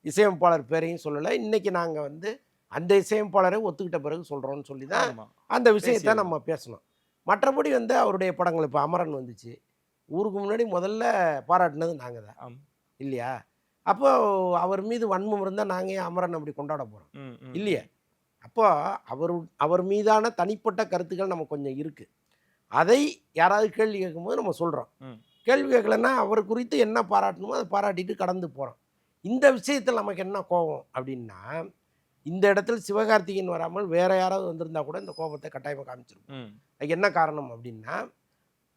இசையமைப்பாளர் பேரையும் சொல்லலை, இன்னைக்கு நாங்கள் வந்து அந்த இசையமைப்பாளரை ஒத்துக்கிட்ட பிறகு சொல்கிறோன்னு சொல்லி தான் அந்த விஷயத்தை நம்ம பேசணும். மற்றபடி வந்து அவருடைய படங்கள் இப்போ அமரன் வந்துச்சு, ஊருக்கு முன்னாடி முதல்ல பாராட்டினது நாங்கள் தான் இல்லையா? அப்போ அவர் மீது வன்மம் இருந்தால் நாங்கள் ஏன் அமரன் அப்படி கொண்டாட போகிறோம் இல்லையா? அப்போ அவர் மீதான தனிப்பட்ட கருத்துக்கள் நமக்கு கொஞ்சம் இருக்குது. அதை யாராவது கேள்வி கேட்கும்போது நம்ம சொல்கிறோம். கேள்வி கேட்கலன்னா அவர் குறித்து என்ன பாராட்டணுமோ அதை பாராட்டிட்டு கடந்து போகிறோம். இந்த விஷயத்தில் நமக்கு என்ன கோபம் அப்படின்னா, இந்த இடத்துல சிவகார்த்திகேயன் வராமல் வேற யாராவது வந்திருந்தா கூட இந்த கோபத்தை கட்டாயமாக காமிச்சிருக்கும். அதுக்கு என்ன காரணம் அப்படின்னா,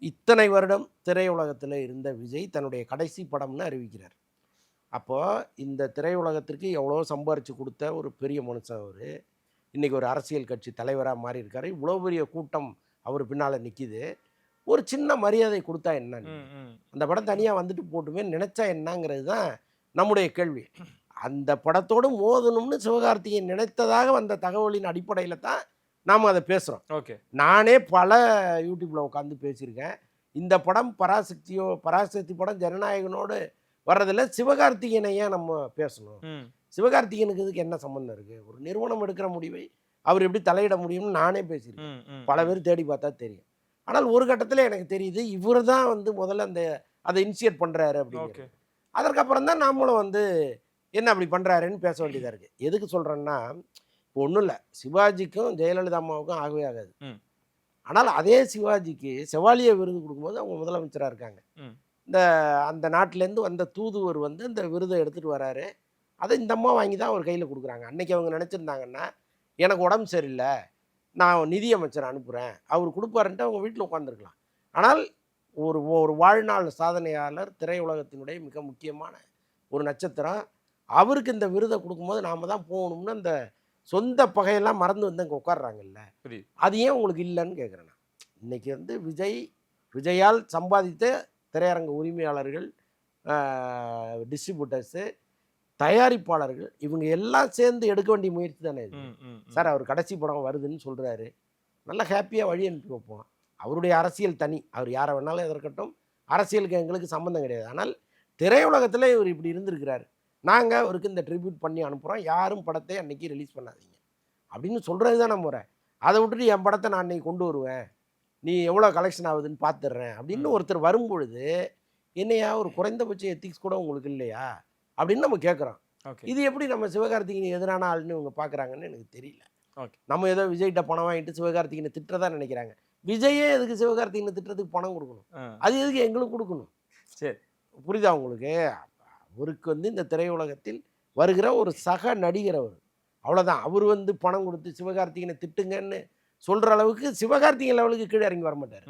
இத்தனை வருடம் திரையுலகத்தில் இருந்த விஜய் தன்னுடைய கடைசி படம்னு அறிவிக்கிறார். அப்போது இந்த திரையுலகத்திற்கு எவ்வளோ சம்பாரித்து கொடுத்த ஒரு பெரிய மனுஷன் அவர், இன்றைக்கி ஒரு அரசியல் கட்சி தலைவராக மாறி இருக்காரு. இவ்வளோ பெரிய கூட்டம் அவர் பின்னால் நிற்கிது. ஒரு சின்ன மரியாதை கொடுத்தா என்ன, அந்த படம் தனியாக வந்துட்டு போட்டுமே நினச்சா என்னங்கிறது தான் நம்முடைய கேள்வி. அந்த படத்தோடு மோதணும்னு சிவகார்த்திகேயன் நினைத்ததாக வந்த தகவலின் அடிப்படையில் தான் நாம் அதை பேசுகிறோம். ஓகே, நானே பல யூடியூப்பில் உட்காந்து பேசியிருக்கேன். இந்த படம் பராசக்தி படம் ஜனநாயகனோடு வர்றதில் சிவகார்த்திகேயனை ஏன் நம்ம பேசணும், சிவகார்த்திகேயனுக்கு இதுக்கு என்ன சம்மந்தம் இருக்குது, ஒரு நிறுவனம் எடுக்கிற முடிவை அவர் எப்படி தலையிட முடியும்னு நானே பேசியிருக்கேன். பல பேர் தேடி பார்த்தா தெரியும். ஆனால் ஒரு கட்டத்தில் எனக்கு தெரியுது இவர் தான் வந்து முதல்ல அதை இனிஷியேட் பண்ணுறாரு அப்படின்னு. அதற்கப்புறம் தான் நாமளும் வந்து என்ன அப்படி பண்ணுறாருன்னு பேச வேண்டியதாக இருக்குது. எதுக்கு சொல்கிறேன்னா, இப்போ ஒன்றும் இல்லை, சிவாஜிக்கும் ஜெயலலிதா அம்மாவுக்கும் ஆகவே ஆகாது. ஆனால் அதே சிவாஜிக்கு செவாலிய விருது கொடுக்கும்போது அவங்க முதலமைச்சராக இருக்காங்க. அந்த நாட்டிலேருந்து வந்த தூதுவர் வந்து அந்த விருதை எடுத்துகிட்டு வராரு. அதை இந்த அம்மா வாங்கி தான் அவர் கையில் கொடுக்குறாங்க. அன்றைக்கி அவங்க நினச்சிருந்தாங்கன்னா, எனக்கு உடம்பு சரியில்லை, நான் நிதியமைச்சர் அனுப்புகிறேன், அவர் கொடுப்பாருன்ட்டு அவங்க வீட்டில் உட்காந்துருக்கலாம். ஆனால் ஒரு வாழ்நாள் சாதனையாளர், திரையுலகத்தினுடைய மிக முக்கியமான ஒரு நட்சத்திரம், அவருக்கு இந்த விருதை கொடுக்கும்போது நாம் தான் போகணும்னு அந்த சொந்த பகையெல்லாம் மறந்து வந்து அங்கே உட்காடுறாங்கல்ல, அது ஏன் உங்களுக்கு இல்லைன்னு கேட்குறேன் நான். இன்றைக்கி வந்து விஜயால் சம்பாதித்த திரையரங்க உரிமையாளர்கள், டிஸ்ட்ரிபியூட்டர்ஸு, தயாரிப்பாளர்கள், இவங்க எல்லாம் சேர்ந்து எடுக்க வேண்டிய முயற்சி தானே இது. சார் அவர் கடைசி படம் வருதுன்னு சொல்கிறாரு, நல்லா ஹாப்பியாக வழி அனுப்பி வைப்போம். அவருடைய அரசியல் தனி, அவர் யாரை வேணாலும் எதிர்க்கட்டும், அரசியலுக்கு எங்களுக்கு சம்மந்தம் கிடையாது. ஆனால் திரையுலகத்தில் இவர் இப்படி இருந்திருக்கிறார், நாங்கள் அவருக்கு இந்த ட்ரிபியூட் பண்ணி அனுப்புகிறோம், யாரும் படத்தை அன்றைக்கி ரிலீஸ் பண்ணாதீங்க அப்படின்னு சொல்கிறது தான் நம்ம முறை. அதை விட்டுட்டு என் படத்தை நான் அன்றைக்கி கொண்டு வருவேன், நீ எவ்வளோ கலெக்ஷன் ஆகுதுன்னு பார்த்துடுறேன் அப்படின்னு ஒருத்தர் வரும்பொழுது, என்னையா ஒரு குறைந்தபட்ச எத்திக்ஸ் கூட உங்களுக்கு இல்லையா அப்படின்னு நம்ம கேட்குறோம். இது எப்படி நம்ம சிவகார்த்திகேயன் எதிரான ஆள்னு இவங்க பார்க்குறாங்கன்னு எனக்கு தெரியல. நம்ம ஏதோ விஜய்கிட்ட பணம் வாங்கிட்டு சிவகார்த்திகேயனை திட்டுறதா நினைக்கிறாங்க. விஜயே எதுக்கு சிவகார்த்திகேயனை திட்டுறதுக்கு பணம் கொடுக்கணும், அது எதுக்கு எங்களுக்கு கொடுக்கணும்? சரி, புரியுதா உங்களுக்கு? அவருக்கு வந்து இந்த திரையுலகத்தில் வருகிற ஒரு சக நடிகர் அவர், அவ்வளோதான். அவர் வந்து பணம் கொடுத்து சிவகார்த்திகேயனை திட்டுங்கன்னு சொல்கிற அளவுக்கு சிவகார்த்திகேயன் லெவலுக்கு கீழே இறங்கி வரமாட்டார்.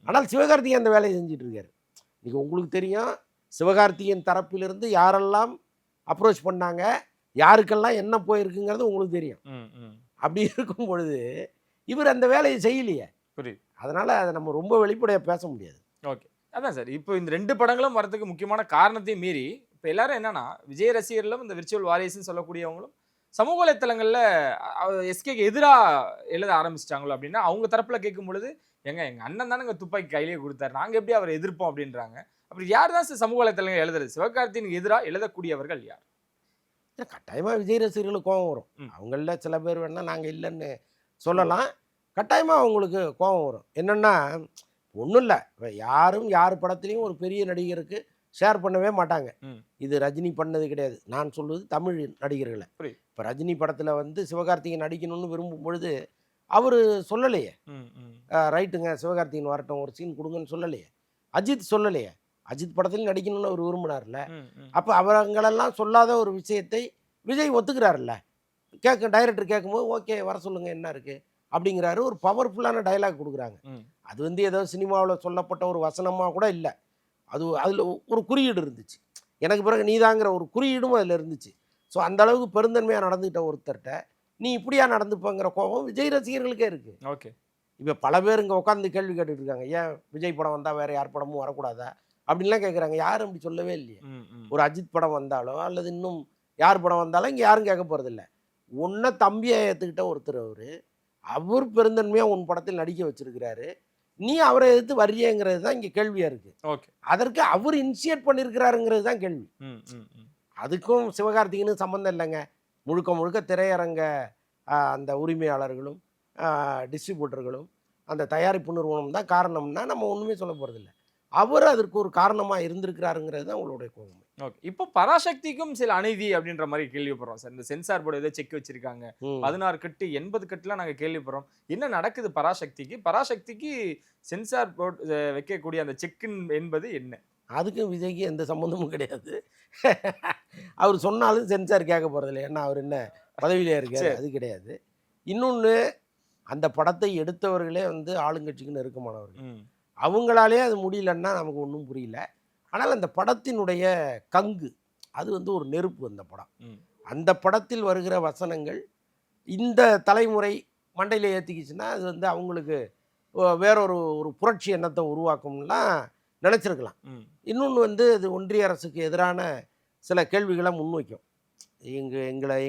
ஆனால் சிவகார்த்திகேயன் அந்த வேலையை செஞ்சுட்டு இருக்காரு. இன்றைக்கி உங்களுக்கு தெரியும், சிவகார்த்திகேயன் தரப்பிலிருந்து யாரெல்லாம் அப்ரோச் பண்ணாங்க, யாருக்கெல்லாம் என்ன போயிருக்குங்கிறது உங்களுக்கு தெரியும். அப்படி இருக்கும் பொழுது இவர் அந்த வேலையை செய்யலையே. புரியுது. அதனால் அதை நம்ம ரொம்ப வெளிப்படையாக பேச முடியாது. ஓகே, அதான் சார். இப்போ இந்த 2 படங்களும் வரதுக்கு முக்கியமான காரணத்தையும் மீறி இப்போ எல்லாரும் என்னன்னா, விஜய் ரசிகர்களும் இந்த விர்ச்சுவல் வாரியர்ஸ்ன்னு சொல்லக்கூடியவங்களும் சமூக வலைத்தளங்களில் எஸ்கேக்கு எதிராக எழுத ஆரம்பிச்சிட்டாங்களோ அப்படின்னா, அவங்க தரப்பில் கேட்கும் பொழுது, எங்கள் அண்ணன் தானே எங்கள் துப்பாக்கி கையிலேயே கொடுத்தாரு, நாங்கள் எப்படி அவரை எதிர்ப்போம் அப்படின்றாங்க. அப்படி யார் தான் சமூக வலைத்தளங்கள் எழுதுறது? சிவகார்த்திகேயனுக்கு எதிராக எழுதக்கூடியவர்கள் யார்? கட்டாயமாக விஜய் ரசிகர்களுக்கு கோபம் வரும். அவங்கள சில பேர் வேணால் நாங்கள் இல்லைன்னு சொல்லலாம், கட்டாயமாக அவங்களுக்கு கோபம் வரும். என்னென்னா, ஒன்றும் இல்லை, யாரும் யார் படத்துலையும் ஒரு பெரிய நடிகருக்கு ஷேர் பண்ணவே மாட்டாங்க. இது ரஜினி பண்ணது கிடையாது, நான் சொல்வது தமிழ் நடிகர்களை. இப்போ ரஜினி படத்தில் வந்து சிவகார்த்திகேயன் நடிக்கணும்னு விரும்பும் பொழுது அவர் சொல்லலையே, ரைட்டுங்க சிவகார்த்திகேயன் வரட்டும் ஒரு சீன் கொடுங்கன்னு சொல்லலையே. அஜித் சொல்லலையே, அஜித் படத்தில் நடிக்கணும்னு அவர் விரும்பினார்ல. அப்போ அவங்களெல்லாம் சொல்லாத ஒரு விஷயத்தை விஜய் ஒத்துக்கிறாருல்ல. டைரக்டர் கேட்கும்போது ஓகே வர சொல்லுங்க என்ன இருக்குது அப்படிங்கிறாரு. ஒரு பவர்ஃபுல்லான டயலாக் கொடுக்குறாங்க. அது வந்து ஏதோ சினிமாவில் சொல்லப்பட்ட ஒரு வசனமாக கூட இல்லை. அதில் ஒரு குறியீடு இருந்துச்சு. எனக்கு பிறகு நீதாங்கிற ஒரு குறியீடும் அதில் இருந்துச்சு. ஸோ அந்த அளவுக்கு பெருந்தன்மையாக நடந்துக்கிட்ட ஒருத்தர்கிட்ட நீ இப்படியா நடந்துப்பங்கிற கோபம் விஜய் ரசிகர்களுக்கே இருக்குது. ஓகே. இப்போ பல பேர் இங்கே உட்காந்து கேள்வி கேட்டுட்டு இருக்காங்க, ஏன் விஜய் படம் வந்தால் வேறு யார் படமும் வரக்கூடாதா அப்படின்லாம் கேட்குறாங்க. யாரும் அப்படி சொல்லவே இல்லையே. ஒரு அஜித் படம் வந்தாலோ அல்லது இன்னும் யார் படம் வந்தாலும் இங்கே யாரும் கேட்க போகிறதில்ல. உன்னை தம்பியை ஏற்றுக்கிட்ட ஒருத்தர் அவர் பெருந்தன்மையாக உன் படத்தில் நடிக்க வச்சிருக்கிறாரு, நீ அவரை எதிர்த்து வர்றியங்கிறது தான் இங்கே கேள்வியாக இருக்குது. ஓகே. அதற்கு அவர் இனிஷியேட் பண்ணியிருக்கிறாருங்கிறது தான் கேள்வி. அதுக்கும் சிவகார்த்திகனும் சம்மந்தம் இல்லைங்க. முழுக்க முழுக்க திரையரங்க அந்த உரிமையாளர்களும் டிஸ்ட்ரிபியூட்டர்களும் அந்த தயாரிப்பு நிறுவனம் தான் காரணம்னா நம்ம ஒன்றுமே சொல்ல போகிறதில்ல. அவர் அதற்கு ஒரு காரணமாக இருந்திருக்கிறாருங்கிறது தான் உங்களுடைய கோபம். ஓகே. இப்போ பராசக்திக்கும் சில அநீதி அப்படின்ற மாதிரி கேள்விப்படுறோம் சார். இந்த சென்சார் போர்டு ஏதோ செக் வச்சிருக்காங்க, 16 கட்டு 80 கட்டுலாம் நாங்கள் கேள்விப்படுறோம். என்ன நடக்குது பராசக்திக்கு சென்சார் போர்டு வைக்கக்கூடிய அந்த செக் என்பது என்ன? அதுக்கும் விஜய்க்கு எந்த சம்மந்தமும் கிடையாது. அவர் சொன்னாலும் சென்சார் கேட்க போகிறதில்ல. ஏன்னா அவர் என்ன பதவியிலே இருக்காரு, அது கிடையாது. இன்னொன்று, அந்த படத்தை எடுத்தவர்களே வந்து ஆளுங்கட்சிக்கு நெருக்கமானவர்கள். அவங்களாலே அது முடியலன்னா நமக்கு ஒன்றும் புரியல. ஆனால் அந்த படத்தினுடைய கங்கு அது வந்து ஒரு நெருப்பு. அந்த படம், அந்த படத்தில் வருகிற வசனங்கள் இந்த தலைமுறை மண்டையில் ஏற்றிக்கிச்சுன்னா அது வந்து அவங்களுக்கு வேறொரு ஒரு எண்ணத்தை உருவாக்கும்லாம் நினச்சிருக்கலாம். இன்னொன்று வந்து அது ஒன்றிய அரசுக்கு எதிரான சில கேள்விகளை முன்வைக்கும்.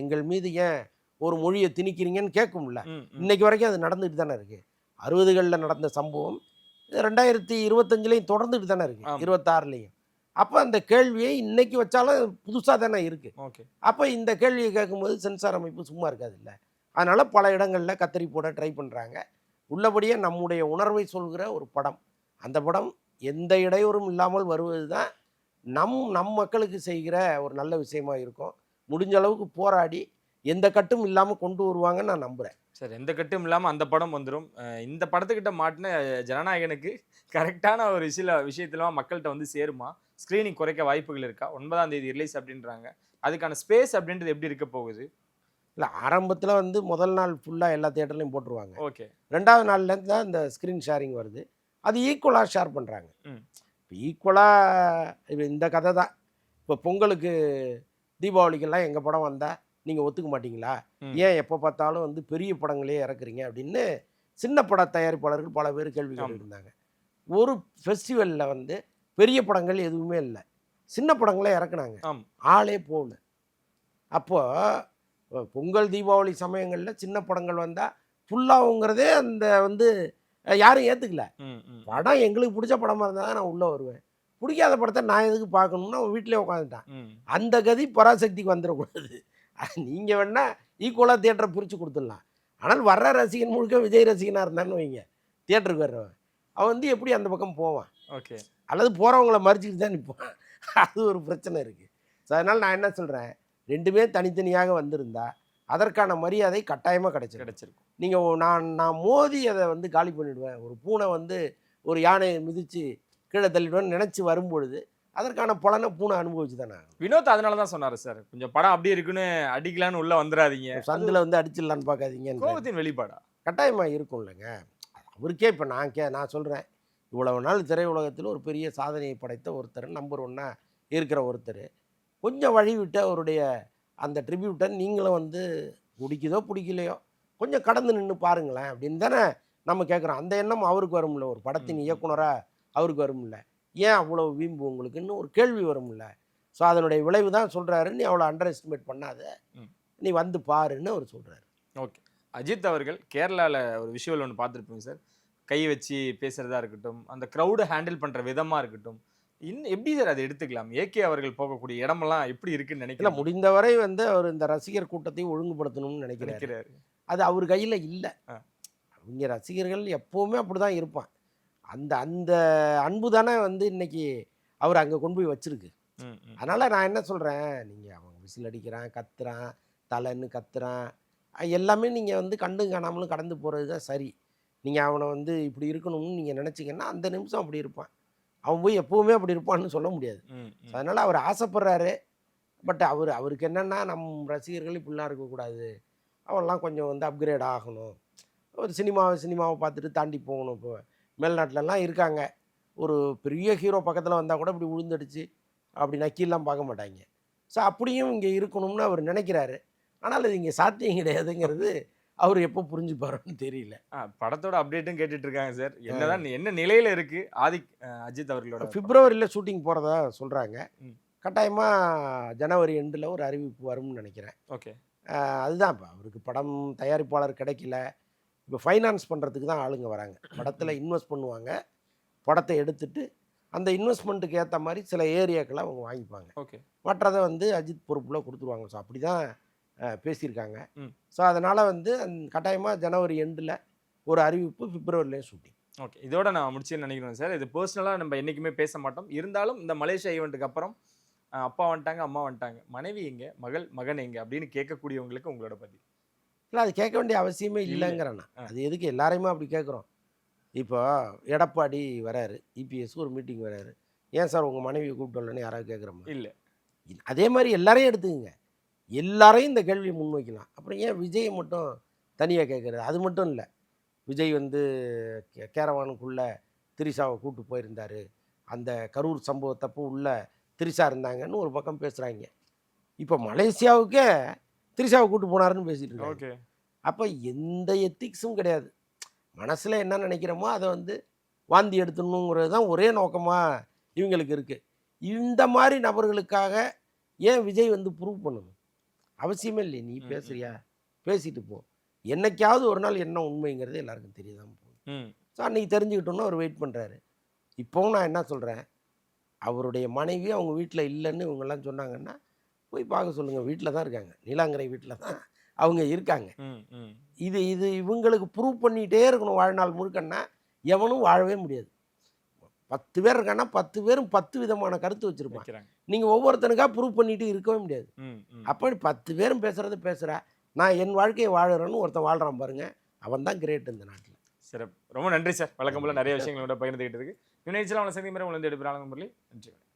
எங்கள் மீது ஏன் ஒரு மொழியை திணிக்கிறீங்கன்னு கேட்கும்ல. இன்னைக்கு வரைக்கும் அது நடந்துட்டு தானே இருக்குது. 60களில் நடந்த சம்பவம் 2025லையும் தொடர்ந்துட்டு தானே இருக்குது, 26லையும். அப்போ அந்த கேள்வியை இன்னைக்கு வச்சாலும் புதுசாக தானே இருக்குது. ஓகே. அப்போ இந்த கேள்வியை கேட்கும்போது சென்சார் அமைப்பு சும்மா இருக்காது இல்லை. அதனால் பல இடங்களில் கத்தரி போட ட்ரை பண்ணுறாங்க. உள்ளபடியே நம்முடைய உணர்வை சொல்கிற ஒரு படம். அந்த படம் எந்த இடையூறும் இல்லாமல் வருவது தான் நம் மக்களுக்கு செய்கிற ஒரு நல்ல விஷயமா இருக்கும். முடிஞ்ச அளவுக்கு போராடி எந்த கட்டும் இல்லாமல் கொண்டு வருவாங்கன்னு நான் நம்புகிறேன். சார், எந்த கட்டும் இல்லாமல் அந்த படம் வந்துடும். இந்த படத்துக்கிட்ட மாட்டின ஜனநாயகனுக்கு கரெக்டான ஒரு விஷயத்துலாம் மக்கள்கிட்ட வந்து சேருமா? ஸ்க்ரீனிங் குறைக்க வாய்ப்புகள் இருக்கா? 9ஆம் தேதி ரிலீஸ் அப்படின்றாங்க. அதுக்கான ஸ்பேஸ் அப்படின்றது எப்படி இருக்க போகுது? இல்லை, ஆரம்பத்தில் வந்து முதல் நாள் ஃபுல்லாக எல்லா தியேட்டர்லையும் போட்டுருவாங்க. ஓகே. 2வது நாள்லேருந்து தான் இந்த ஸ்க்ரீன் ஷேரிங் வருது. அது ஈக்குவலாக ஷேர் பண்ணுறாங்க. இப்போ ஈக்குவலாக இப்போ இந்த கதை தான். இப்போ பொங்கலுக்கு தீபாவளிக்கெல்லாம் எங்கள் படம் வந்தால் நீங்கள் ஒத்துக்க மாட்டீங்களா? ஏன் எப்போ பார்த்தாலும் வந்து பெரிய படங்களே இறக்குறீங்க அப்படின்னு சின்ன பட தயாரிப்பாளர்கள் பல பேர் கேள்வி கேட்டுருந்தாங்க. ஒரு ஃபெஸ்டிவலில் வந்து பெரிய படங்கள் எதுவுமே இல்லை, சின்ன படங்களே இறக்குனாங்க, ஆளே போகல. அப்போது பொங்கல் தீபாவளி சமயங்களில் சின்ன படங்கள் வந்தால் ஃபுல்லாகுங்கிறதே அந்த வந்து யாரும் ஏற்றுக்கல. படம் எங்களுக்கு பிடிச்ச படமாக இருந்தால் தான் நான் உள்ளே வருவேன், பிடிக்காத படத்தை நான் எதுக்கு பார்க்கணும்னா அவன் வீட்டிலே உட்காந்துட்டான். அந்த கதி பராசக்திக்கு வந்துடக்கூடாது. நீங்கள் வேணால் ஈக்குவலாக தியேட்டரை பிரித்து கொடுத்துடலாம். ஆனால் வர்ற ரசிகன் முழுக்க விஜய் ரசிகனாக இருந்தான்னு வைங்க, தியேட்டருக்கு வர்றவன் அவன் வந்து எப்படி அந்த பக்கம் போவான்? ஓகே. அல்லது போகிறவங்கள மறிச்சிட்டு தான் நிற்பான். அது ஒரு பிரச்சனை இருக்குது. ஸோ அதனால் நான் என்ன சொல்கிறேன், ரெண்டுமே தனித்தனியாக வந்திருந்தா அதற்கான மரியாதை கட்டாயமாக கிடைச்சிருக்கும். நீங்கள் நான் மோதி அதை வந்து காலி பண்ணிவிடுவேன், ஒரு பூனை வந்து ஒரு யானையை மிதித்து கீழே தள்ளிடுவேன்னு நினச்சி வரும்பொழுது அதற்கான பலனை பூனை அனுபவிச்சு தானே. வினோத் அதனால தான் சொன்னார் சார், கொஞ்சம் படம் அப்படியே இருக்குன்னு அடிக்கலான்னு உள்ளே வந்துடாதீங்க, சந்தில் வந்து அடிச்சிடலான்னு பார்க்காதீங்க. கோபத்தின் வெளிப்பாடா கட்டாயமாக இருக்கும் இல்லைங்க அவருக்கே. இப்போ நான் சொல்கிறேன், இவ்வளவு நாள் திரையுலகத்தில் ஒரு பெரிய சாதனையை படைத்த ஒருத்தர், நம்பர் 1 இருக்கிற ஒருத்தர், கொஞ்சம் வழி விட்டு அவருடைய அந்த ட்ரிபியூட்டை நீங்களும் வந்து பிடிக்குதோ பிடிக்கலையோ கொஞ்சம் கடந்து நின்று பாருங்களேன் அப்படின்னு தானே நம்ம கேட்குறோம். அந்த எண்ணம் அவருக்கு வரும்ல, ஒரு படத்தின் இயக்குனராக அவருக்கு வரும்ல. ஏன் அவ்வளோ வீம்பு உங்களுக்குன்னு ஒரு கேள்வி வரும்ல. ஸோ அதனுடைய விளைவு தான் சொல்கிறாரு, நீ அவ்வளோ அண்டர் எஸ்டிமேட் பண்ணாத, நீ வந்து பாருன்னு அவர் சொல்கிறாரு. ஓகே. அஜித் அவர்கள் கேரளாவில் ஒரு விஷுவல் ஒன்று பார்த்துருப்பீங்க சார், கை வச்சு பேசுகிறதா இருக்கட்டும், அந்த க்ரௌடை ஹேண்டில் பண்ணுற விதமாக இருக்கட்டும், இன்னும் எப்படி சார் அதை எடுத்துக்கலாம்? ஏகே அவர்கள் போகக்கூடிய இடமெல்லாம் எப்படி இருக்குன்னு நினைக்கிறேன். முடிந்தவரை வந்து அவர் இந்த ரசிகர் கூட்டத்தை ஒழுங்குபடுத்தணும்னு நினைக்கிறாரு. அது அவர் கையில் இல்லை. அவங்க ரசிகர்கள் எப்போவுமே அப்படி தான் இருப்பான். அந்த அந்த அன்பு தானே வந்து இன்னைக்கு அவர் அங்கே கொண்டு போய் வச்சிருக்கு. அதனால் நான் என்ன சொல்கிறேன், நீங்கள் அவன் விசில் அடிக்கிறான், கத்துறான், தலைன்னு கத்துறான், எல்லாமே நீங்கள் வந்து கண்டும் காணாமலும் கடந்து போகிறது தான் சரி. நீங்கள் அவனை வந்து இப்படி இருக்கணும்னு நீங்கள் நினச்சிங்கன்னா அந்த நிமிஷம் அப்படி இருப்பான். அவன் போய் எப்போவுமே அப்படி இருப்பான்னு சொல்ல முடியாது. அதனால் அவர் ஆசைப்படுறாரு. பட் அவருக்கு என்னென்னா, நம் ரசிகர்கள் இப்படிலாம் இருக்கக்கூடாது, அவன்லாம் கொஞ்சம் வந்து அப்கிரேட் ஆகணும், ஒரு சினிமாவை பார்த்துட்டு தாண்டி போகணும். இப்போ மேல்நாட்டிலலாம் இருக்காங்க, ஒரு பெரிய ஹீரோ பக்கத்தில் வந்தால் கூட இப்படி விழுந்தடிச்சு அப்படி நக்கீலாம் பார்க்க மாட்டாங்க. ஸோ அப்படியும் இங்கே இருக்கணும்னு அவர் நினைக்கிறாரு. ஆனால் அது இங்கே சாத்தியம் கிடையாதுங்கிறது அவர் எப்போ புரிஞ்சுப்பாருன்னு தெரியல. படத்தோட அப்டேட்டும் கேட்டுட்டு இருக்காங்க சார். என்னதான் என்ன நிலையில இருக்கு அஜித் அவர்களோட பிப்ரவரியில் ஷூட்டிங் போகிறதா சொல்கிறாங்க. ம். கட்டாயமாக ஜனவரி எண்டில் ஒரு அறிவிப்பு வரும்னு நினைக்கிறேன். ஓகே. அதுதான் இப்போ அவருக்கு படம் தயாரிப்பாளர் கிடைக்கல, இப்போ ஃபைனான்ஸ் பண்ணுறதுக்கு தான் ஆளுங்க வராங்க. படத்தில் இன்வெஸ்ட் பண்ணுவாங்க, படத்தை எடுத்துட்டு அந்த இன்வெஸ்ட்மெண்ட்டுக்கு ஏற்ற மாதிரி சில ஏரியாக்களை அவங்க வாங்கிப்பாங்க, ஓகே. மற்றதை வந்து அஜித் பொறுப்பில் கொடுத்துருவாங்க. ஸோ அப்படி தான் பேசியிருக்காங்க. ம். ஸோ அதனால் வந்து கட்டாயமாக ஜனவரி எண்டில் ஒரு அறிவிப்பு, பிப்ரவரிலேயும் ஷூட்டிங். ஓகே. இதோட நான் முடிச்சுன்னு நினைக்கிறேன் சார். இது பர்சனலாக நம்ம என்றைக்குமே பேச மாட்டோம். இருந்தாலும் இந்த மலேசியா ஈவெண்ட்டுக்கு அப்புறம் அப்பா வந்துட்டாங்க, அம்மா வந்துட்டாங்க, மனைவி எங்க, மகன் எங்க அப்படின்னு கேட்கக்கூடியவங்களுக்கு உங்களோட பதில். இல்லை, அது கேட்க வேண்டிய அவசியமே இல்லைங்கிறேன் நான். அது எதுக்கு எல்லாரையுமே அப்படி கேட்குறோம்? இப்போ எடப்பாடி வராரு, இபிஎஸ் ஒரு மீட்டிங் வராரு, ஏன் சார் உங்கள் மனைவியை கூப்பிட்டு வரலன்னு யாராவது கேட்குறோமா? இல்லை. அதே மாதிரி எல்லாரையும் எடுத்துக்கங்க, எல்லாரையும் இந்த கேள்வியை முன்வைக்கலாம். அப்புறம் ஏன் விஜயை மட்டும் தனியாக கேட்குறது? அது மட்டும் இல்லை, விஜய் வந்து கேரவானுக்குள்ளே திரிஷாவை கூப்பிட்டு போயிருந்தார், அந்த கரூர் சம்பவத்தப்போ உள்ள திரிஷா இருந்தாங்கன்னு ஒரு பக்கம் பேசுகிறாங்க. இப்போ மலேசியாவுக்கே திரிஷாவை கூப்பிட்டு போனாருன்னு பேசிகிட்டு இருக்காங்க. ஓகே. அப்போ எந்த எத்திக்ஸும் கிடையாது. மனசில் என்ன நினைக்கிறோமோ அதை வந்து வாந்தி எடுத்துடணுங்கிறது தான் ஒரே நோக்கமாக இவங்களுக்கு இருக்குது. இந்த மாதிரி நபர்களுக்காக ஏன் விஜய் வந்து ப்ரூவ் பண்ணணும்? அவசியமே இல்லை. நீ பேசுறியா, பேசிட்டு போ. என்னைக்காவது ஒரு நாள் என்ன உண்மைங்கிறது எல்லாருக்கும் தெரியதான் போகுது. ஸோ அன்றைக்கி தெரிஞ்சுக்கிட்டோன்னு அவர் வெயிட் பண்ணுறாரு. இப்போவும் நான் என்ன சொல்கிறேன், அவருடைய மனைவி அவங்க வீட்டில் இல்லைன்னு இவங்கெல்லாம் சொன்னாங்கன்னா போய் பார்க்க சொல்லுங்கள். வீட்டில் தான் இருக்காங்க, நீலாங்கரை வீட்டில் தான் அவங்க இருக்காங்க. இது இவங்களுக்கு ப்ரூவ் பண்ணிகிட்டே இருக்கணும் வாழ்நாள் முழுக்கன்னா எவனும் வாழவே முடியாது. 10 பேர் இருக்கான்னா 10 பேரும் 10 விதமான கருத்து வச்சுருப்பாங்க. நீங்கள் ஒவ்வொருத்தனுக்காக ப்ரூவ் பண்ணிட்டு இருக்கவே முடியாது. அப்போ 10 பேரும் பேசுகிற நான் என் வாழ்க்கையை வாழறேன்னு ஒருத்தன் வாழ்கிறான் பாருங்க, அவன் தான் கிரேட் இந்த நாட்டில். சிறப்பு. ரொம்ப நன்றி சார். வழக்கம் போல நிறைய விஷயங்களோட பகிர்ந்துக்கிட்டதுக்கு. யுனைட்ஸில் அவனை சந்தி முறை உங்களை எடுப்பிறாங்க முரளி. நன்றி.